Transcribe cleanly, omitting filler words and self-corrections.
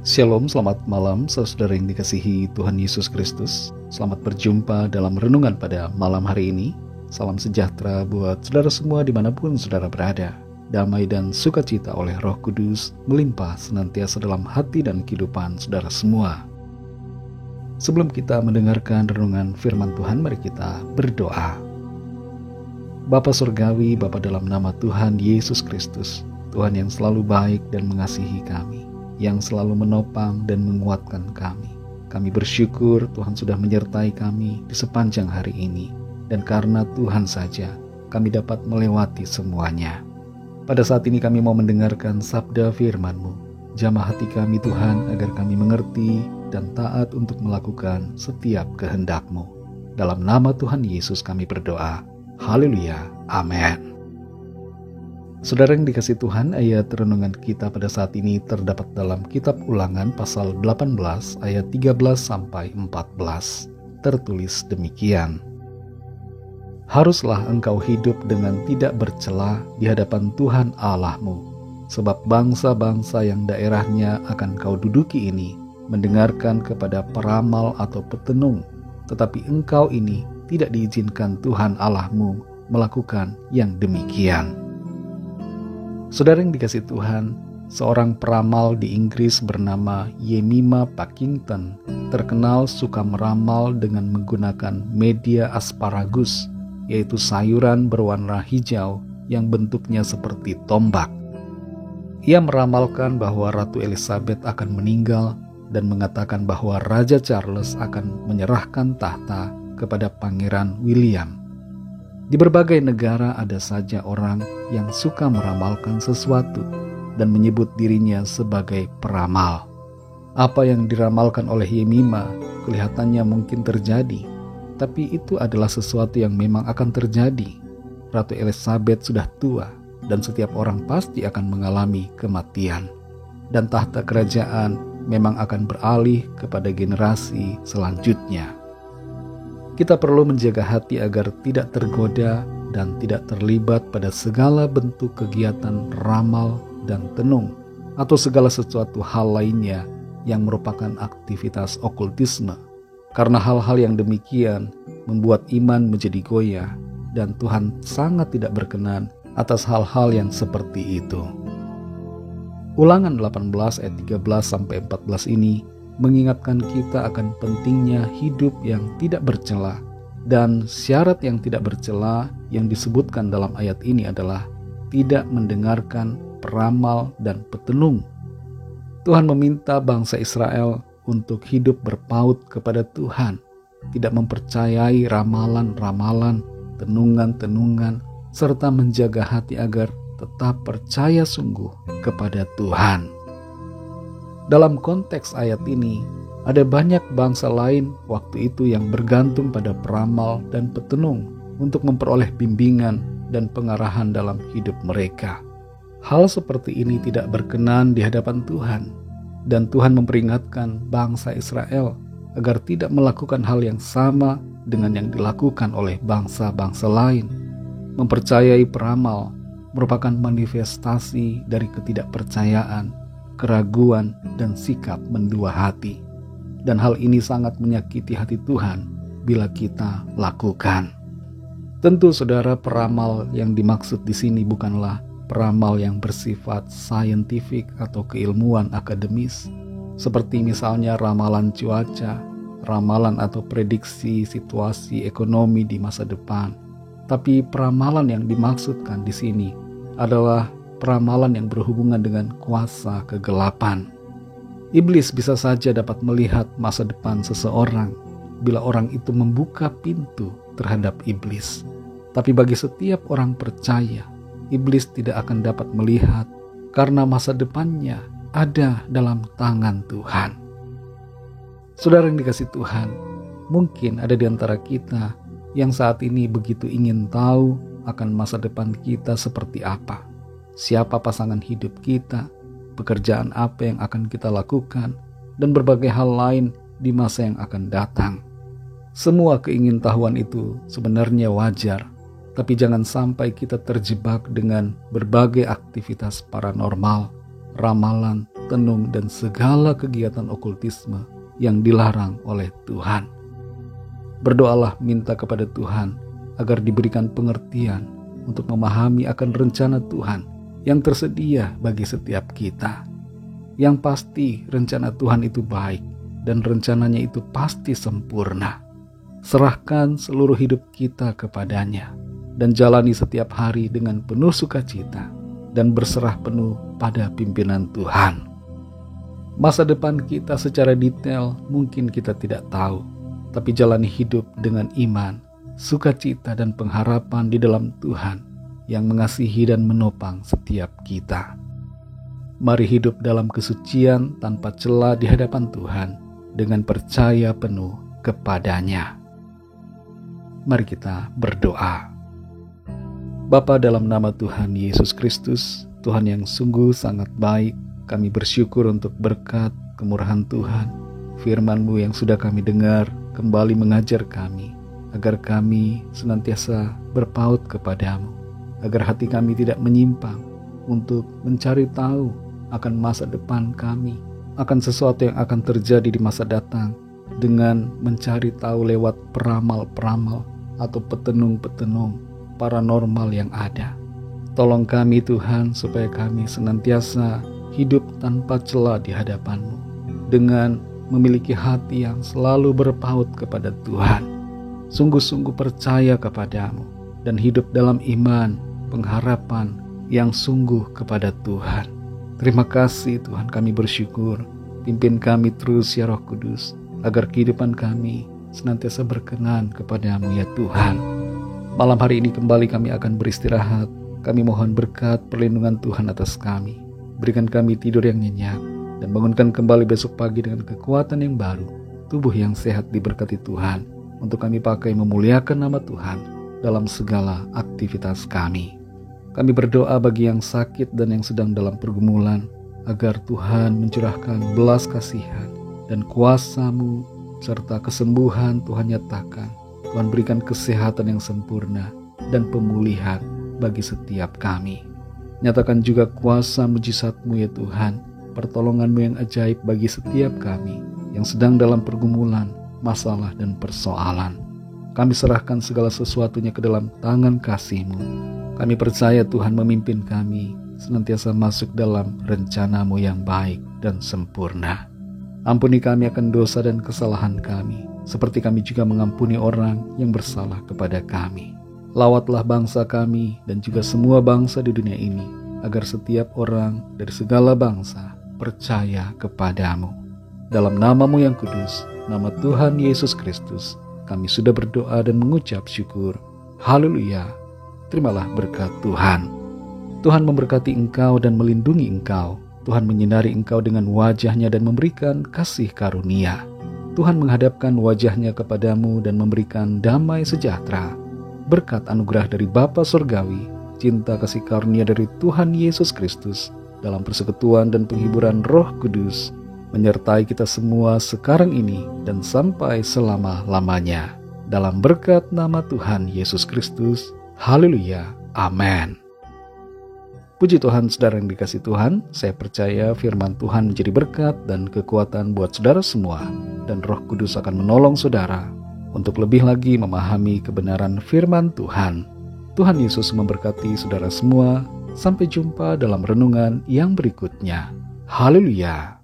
Shalom, selamat malam saudara yang dikasihi Tuhan Yesus Kristus. Selamat berjumpa dalam renungan pada malam hari ini. Salam sejahtera buat saudara semua dimanapun saudara berada. Damai dan sukacita oleh Roh Kudus melimpah senantiasa dalam hati dan kehidupan saudara semua. Sebelum kita mendengarkan renungan firman Tuhan, mari kita berdoa. Bapa Surgawi, Bapa dalam nama Tuhan Yesus Kristus, Tuhan yang selalu baik dan mengasihi kami, yang selalu menopang dan menguatkan kami. Kami bersyukur Tuhan sudah menyertai kami di sepanjang hari ini, dan karena Tuhan saja kami dapat melewati semuanya. Pada saat ini kami mau mendengarkan sabda firman-Mu. Jamah hati kami Tuhan agar kami mengerti dan taat untuk melakukan setiap kehendak-Mu. Dalam nama Tuhan Yesus kami berdoa. Haleluya. Amin. Saudara yang dikasihi Tuhan, ayat renungan kita pada saat ini terdapat dalam kitab Ulangan pasal 18 ayat 13-14. Tertulis demikian. Haruslah engkau hidup dengan tidak bercela di hadapan Tuhan Allahmu, sebab bangsa-bangsa yang daerahnya akan kau duduki ini mendengarkan kepada peramal atau petenung, tetapi engkau ini tidak diizinkan Tuhan Allahmu melakukan yang demikian. Saudara yang dikasihi Tuhan, seorang peramal di Inggris bernama Jemima Packington terkenal suka meramal dengan menggunakan media asparagus, yaitu sayuran berwarna hijau yang bentuknya seperti tombak. Ia meramalkan bahwa Ratu Elizabeth akan meninggal dan mengatakan bahwa Raja Charles akan menyerahkan tahta kepada Pangeran William. Di berbagai negara ada saja orang yang suka meramalkan sesuatu dan menyebut dirinya sebagai peramal. Apa yang diramalkan oleh Jemima kelihatannya mungkin terjadi, tapi itu adalah sesuatu yang memang akan terjadi. Ratu Elizabeth sudah tua dan setiap orang pasti akan mengalami kematian. Dan tahta kerajaan memang akan beralih kepada generasi selanjutnya. Kita perlu menjaga hati agar tidak tergoda dan tidak terlibat pada segala bentuk kegiatan ramal dan tenung atau segala sesuatu hal lainnya yang merupakan aktivitas okultisme. Karena hal-hal yang demikian membuat iman menjadi goyah dan Tuhan sangat tidak berkenan atas hal-hal yang seperti itu. Ulangan 18 ayat 13-14 ini mengingatkan kita akan pentingnya hidup yang tidak bercela, dan syarat yang tidak bercela yang disebutkan dalam ayat ini adalah tidak mendengarkan peramal dan petenung. Tuhan meminta bangsa Israel untuk hidup berpaut kepada Tuhan, tidak mempercayai ramalan-ramalan, tenungan-tenungan, serta menjaga hati agar tetap percaya sungguh kepada Tuhan. Dalam konteks ayat ini, ada banyak bangsa lain waktu itu yang bergantung pada peramal dan petenung untuk memperoleh bimbingan dan pengarahan dalam hidup mereka. Hal seperti ini tidak berkenan di hadapan Tuhan, dan Tuhan memperingatkan bangsa Israel agar tidak melakukan hal yang sama dengan yang dilakukan oleh bangsa-bangsa lain. Mempercayai peramal merupakan manifestasi dari ketidakpercayaan, keraguan, dan sikap mendua hati. Dan hal ini sangat menyakiti hati Tuhan bila kita lakukan. Tentu saudara, peramal yang dimaksud di sini bukanlah peramal yang bersifat saintifik atau keilmuan akademis, seperti misalnya ramalan cuaca, ramalan atau prediksi situasi ekonomi di masa depan. Tapi peramalan yang dimaksudkan di sini adalah peramalan yang berhubungan dengan kuasa kegelapan. Iblis bisa saja dapat melihat masa depan seseorang bila orang itu membuka pintu terhadap iblis. Tapi bagi setiap orang percaya, iblis tidak akan dapat melihat karena masa depannya ada dalam tangan Tuhan. Saudara yang dikasihi Tuhan, mungkin ada di antara kita yang saat ini begitu ingin tahu akan masa depan kita seperti apa. Siapa pasangan hidup kita, pekerjaan apa yang akan kita lakukan, dan berbagai hal lain di masa yang akan datang. Semua keingintahuan itu sebenarnya wajar, tapi jangan sampai kita terjebak dengan berbagai aktivitas paranormal, ramalan, tenung, dan segala kegiatan okultisme yang dilarang oleh Tuhan. Berdoalah minta kepada Tuhan agar diberikan pengertian untuk memahami akan rencana Tuhan yang tersedia bagi setiap kita. Yang pasti rencana Tuhan itu baik dan rencananya itu pasti sempurna. Serahkan seluruh hidup kita kepadanya dan jalani setiap hari dengan penuh sukacita dan berserah penuh pada pimpinan Tuhan. Masa depan kita secara detail mungkin kita tidak tahu, tapi jalani hidup dengan iman, sukacita, dan pengharapan di dalam Tuhan yang mengasihi dan menopang setiap kita. Mari hidup dalam kesucian tanpa cela di hadapan Tuhan dengan percaya penuh kepadanya. Mari kita berdoa. Bapa, dalam nama Tuhan Yesus Kristus, Tuhan yang sungguh sangat baik, kami bersyukur untuk berkat kemurahan Tuhan. Firman-Mu yang sudah kami dengar kembali mengajar kami, agar kami senantiasa berpaut kepadamu, agar hati kami tidak menyimpang untuk mencari tahu akan masa depan kami, akan sesuatu yang akan terjadi di masa datang, dengan mencari tahu lewat peramal-peramal atau petenung-petenung paranormal yang ada. Tolong kami Tuhan, supaya kami senantiasa hidup tanpa cela di hadapan-Mu, dengan memiliki hati yang selalu berpaut kepada Tuhan, sungguh-sungguh percaya kepadamu, dan hidup dalam iman, pengharapan yang sungguh kepada Tuhan. Terima kasih Tuhan, kami bersyukur. Pimpin kami terus ya Roh Kudus, agar kehidupan kami senantiasa berkenan kepadamu ya Tuhan. Malam hari ini kembali kami akan beristirahat. Kami mohon berkat perlindungan Tuhan atas kami. Berikan kami tidur yang nyenyak, dan bangunkan kembali besok pagi dengan kekuatan yang baru, tubuh yang sehat diberkati Tuhan, untuk kami pakai memuliakan nama Tuhan dalam segala aktivitas kami. Kami berdoa bagi yang sakit dan yang sedang dalam pergumulan, agar Tuhan mencurahkan belas kasihan dan kuasa-Mu serta kesembuhan Tuhan nyatakan. Tuhan berikan kesehatan yang sempurna dan pemulihan bagi setiap kami. Nyatakan juga kuasa mujizat-Mu ya Tuhan, pertolongan-Mu yang ajaib bagi setiap kami yang sedang dalam pergumulan, masalah, dan persoalan. Kami serahkan segala sesuatunya ke dalam tangan kasih-Mu. Kami percaya Tuhan memimpin kami senantiasa masuk dalam rencana-Mu yang baik dan sempurna. Ampuni kami akan dosa dan kesalahan kami, seperti kami juga mengampuni orang yang bersalah kepada kami. Lawatlah bangsa kami dan juga semua bangsa di dunia ini, agar setiap orang dari segala bangsa percaya kepadamu. Dalam nama-Mu yang kudus, nama Tuhan Yesus Kristus, kami sudah berdoa dan mengucap syukur. Haleluya. Terimalah berkat Tuhan. Tuhan memberkati engkau dan melindungi engkau. Tuhan menyinari engkau dengan wajah-Nya dan memberikan kasih karunia. Tuhan menghadapkan wajah-Nya kepadamu dan memberikan damai sejahtera. Berkat anugerah dari Bapa Surgawi, cinta kasih karunia dari Tuhan Yesus Kristus, dalam persekutuan dan penghiburan Roh Kudus, menyertai kita semua sekarang ini dan sampai selama-lamanya. Dalam berkat nama Tuhan Yesus Kristus. Haleluya. Amin. Puji Tuhan, saudara yang dikasihi Tuhan, saya percaya firman Tuhan menjadi berkat dan kekuatan buat saudara semua, dan Roh Kudus akan menolong saudara untuk lebih lagi memahami kebenaran firman Tuhan. Tuhan Yesus memberkati saudara semua. Sampai jumpa dalam renungan yang berikutnya. Haleluya.